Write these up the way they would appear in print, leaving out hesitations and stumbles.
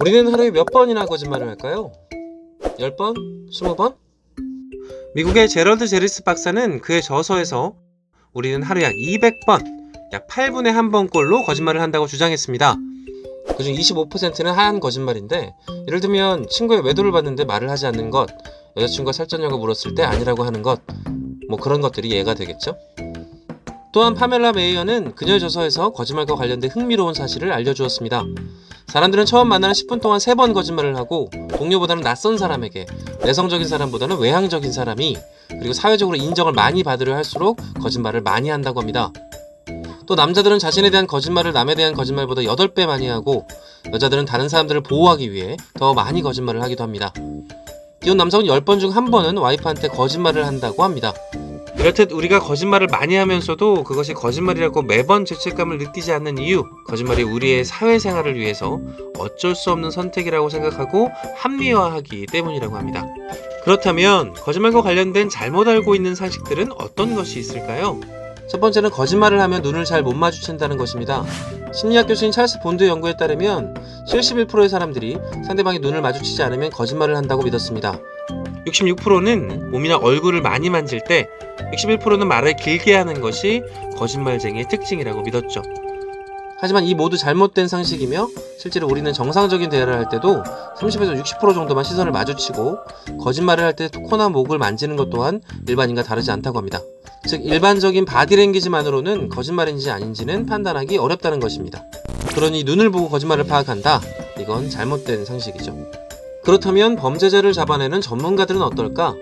우리는 하루에 몇 번이나 거짓말을 할까요? 10번? 20번? 미국의 제럴드 제리스 박사는 그의 저서에서 우리는 하루에 약 200번, 약 8분의 1번꼴로 거짓말을 한다고 주장했습니다. 그중 25%는 하얀 거짓말인데, 예를 들면 친구의 외도를 봤는데 말을 하지 않는 것, 여자친구가 살쪘냐고 물었을 때 아니라고 하는 것, 뭐 그런 것들이 예가 되겠죠. 또한 파멜라 메이어는 그녀의 저서에서 거짓말과 관련된 흥미로운 사실을 알려주었습니다. 사람들은 처음 만나는 10분 동안 3번 거짓말을 하고, 동료보다는 낯선 사람에게, 내성적인 사람보다는 외향적인 사람이, 그리고 사회적으로 인정을 많이 받으려 할수록 거짓말을 많이 한다고 합니다. 또 남자들은 자신에 대한 거짓말을 남에 대한 거짓말보다 8배 많이 하고, 여자들은 다른 사람들을 보호하기 위해 더 많이 거짓말을 하기도 합니다. 이혼 남성은 10번 중 1번은 와이프한테 거짓말을 한다고 합니다. 이렇듯 우리가 거짓말을 많이 하면서도 그것이 거짓말이라고 매번 죄책감을 느끼지 않는 이유, 거짓말이 우리의 사회생활을 위해서 어쩔 수 없는 선택이라고 생각하고 합리화하기 때문이라고 합니다. 그렇다면 거짓말과 관련된 잘못 알고 있는 상식들은 어떤 것이 있을까요? 첫 번째는 거짓말을 하면 눈을 잘 못 마주친다는 것입니다. 심리학 교수인 찰스 본드의 연구에 따르면 71%의 사람들이 상대방이 눈을 마주치지 않으면 거짓말을 한다고 믿었습니다. 66%는 몸이나 얼굴을 많이 만질 때, 61%는 말을 길게 하는 것이 거짓말쟁이의 특징이라고 믿었죠. 하지만 이 모두 잘못된 상식이며, 실제로 우리는 정상적인 대화를 할 때도 30에서 60% 정도만 시선을 마주치고, 거짓말을 할 때 코나 목을 만지는 것 또한 일반인과 다르지 않다고 합니다. 즉, 일반적인 바디랭귀지만으로는 거짓말인지 아닌지는 판단하기 어렵다는 것입니다. 그러니 눈을 보고 거짓말을 파악한다? 이건 잘못된 상식이죠. 그렇다면 범죄자를 잡아내는 전문가들은 어떨까?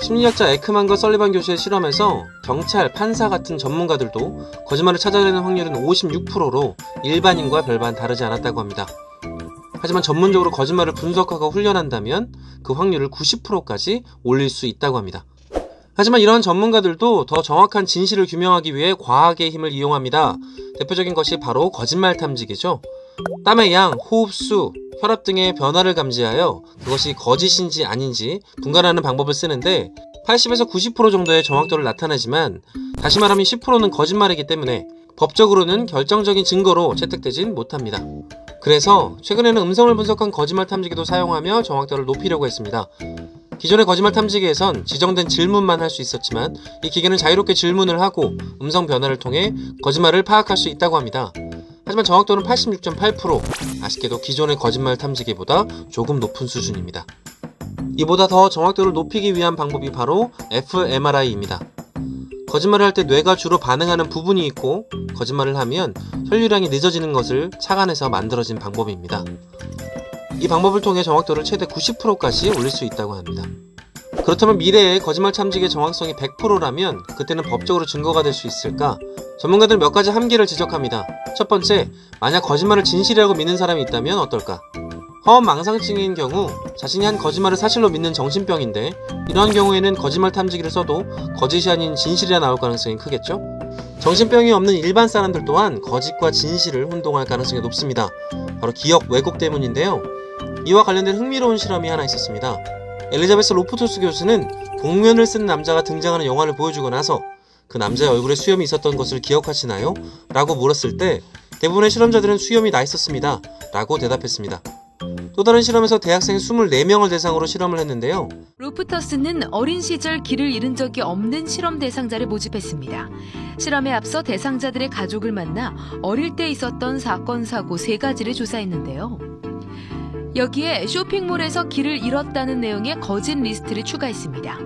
심리학자 에크만과 설리반 교수의 실험에서 경찰, 판사 같은 전문가들도 거짓말을 찾아내는 확률은 56%로 일반인과 별반 다르지 않았다고 합니다. 하지만 전문적으로 거짓말을 분석하고 훈련한다면 그 확률을 90%까지 올릴 수 있다고 합니다. 하지만 이러한 전문가들도 더 정확한 진실을 규명하기 위해 과학의 힘을 이용합니다. 대표적인 것이 바로 거짓말 탐지기죠. 땀의 양, 호흡수, 혈압 등의 변화를 감지하여 그것이 거짓인지 아닌지 분간하는 방법을 쓰는데, 80에서 90% 정도의 정확도를 나타내지만, 다시 말하면 10%는 거짓말이기 때문에 법적으로는 결정적인 증거로 채택되진 못합니다. 그래서 최근에는 음성을 분석한 거짓말 탐지기도 사용하며 정확도를 높이려고 했습니다. 기존의 거짓말 탐지기에선 지정된 질문만 할 수 있었지만, 이 기계는 자유롭게 질문을 하고 음성 변화를 통해 거짓말을 파악할 수 있다고 합니다. 하지만 정확도는 86.8%, 아쉽게도 기존의 거짓말 탐지기보다 조금 높은 수준입니다. 이보다 더 정확도를 높이기 위한 방법이 바로 fMRI입니다. 거짓말을 할 때 뇌가 주로 반응하는 부분이 있고, 거짓말을 하면 혈류량이 늦어지는 것을 착안해서 만들어진 방법입니다. 이 방법을 통해 정확도를 최대 90%까지 올릴 수 있다고 합니다. 그렇다면 미래에 거짓말 탐지기의 정확성이 100%라면 그때는 법적으로 증거가 될 수 있을까? 전문가들은 몇 가지 한계를 지적합니다. 첫 번째, 만약 거짓말을 진실이라고 믿는 사람이 있다면 어떨까? 허언망상증인 경우 자신이 한 거짓말을 사실로 믿는 정신병인데, 이러한 경우에는 거짓말 탐지기를 써도 거짓이 아닌 진실이라 나올 가능성이 크겠죠? 정신병이 없는 일반 사람들 또한 거짓과 진실을 혼동할 가능성이 높습니다. 바로 기억 왜곡 때문인데요. 이와 관련된 흥미로운 실험이 하나 있었습니다. 엘리자베스 로프토스 교수는 복면을 쓴 남자가 등장하는 영화를 보여주고 나서 그 남자의 얼굴에 수염이 있었던 것을 기억하시나요? 라고 물었을 때 대부분의 실험자들은 수염이 나 있었습니다 라고 대답했습니다. 또 다른 실험에서 대학생 24명을 대상으로 실험을 했는데요. 로프터스는 어린 시절 길을 잃은 적이 없는 실험 대상자를 모집했습니다. 실험에 앞서 대상자들의 가족을 만나 어릴 때 있었던 사건, 사고 3가지를 조사했는데요. 여기에 쇼핑몰에서 길을 잃었다는 내용의 거짓 리스트를 추가했습니다.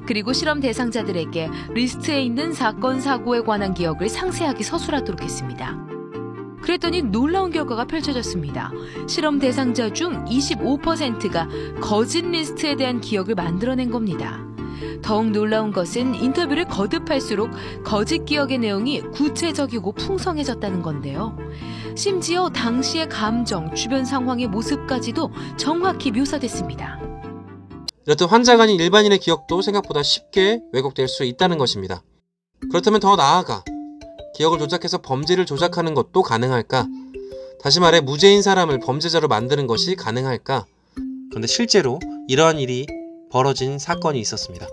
그리고 실험 대상자들에게 리스트에 있는 사건, 사고에 관한 기억을 상세하게 서술하도록 했습니다. 그랬더니 놀라운 결과가 펼쳐졌습니다. 실험 대상자 중 25%가 거짓 리스트에 대한 기억을 만들어낸 겁니다. 더욱 놀라운 것은 인터뷰를 거듭할수록 거짓 기억의 내용이 구체적이고 풍성해졌다는 건데요. 심지어 당시의 감정, 주변 상황의 모습까지도 정확히 묘사됐습니다. 이렇듯 환자가 아닌 일반인의 기억도 생각보다 쉽게 왜곡될 수 있다는 것입니다. 그렇다면 더 나아가 기억을 조작해서 범죄를 조작하는 것도 가능할까? 다시 말해 무죄인 사람을 범죄자로 만드는 것이 가능할까? 그런데 실제로 이러한 일이 벌어진 사건이 있었습니다.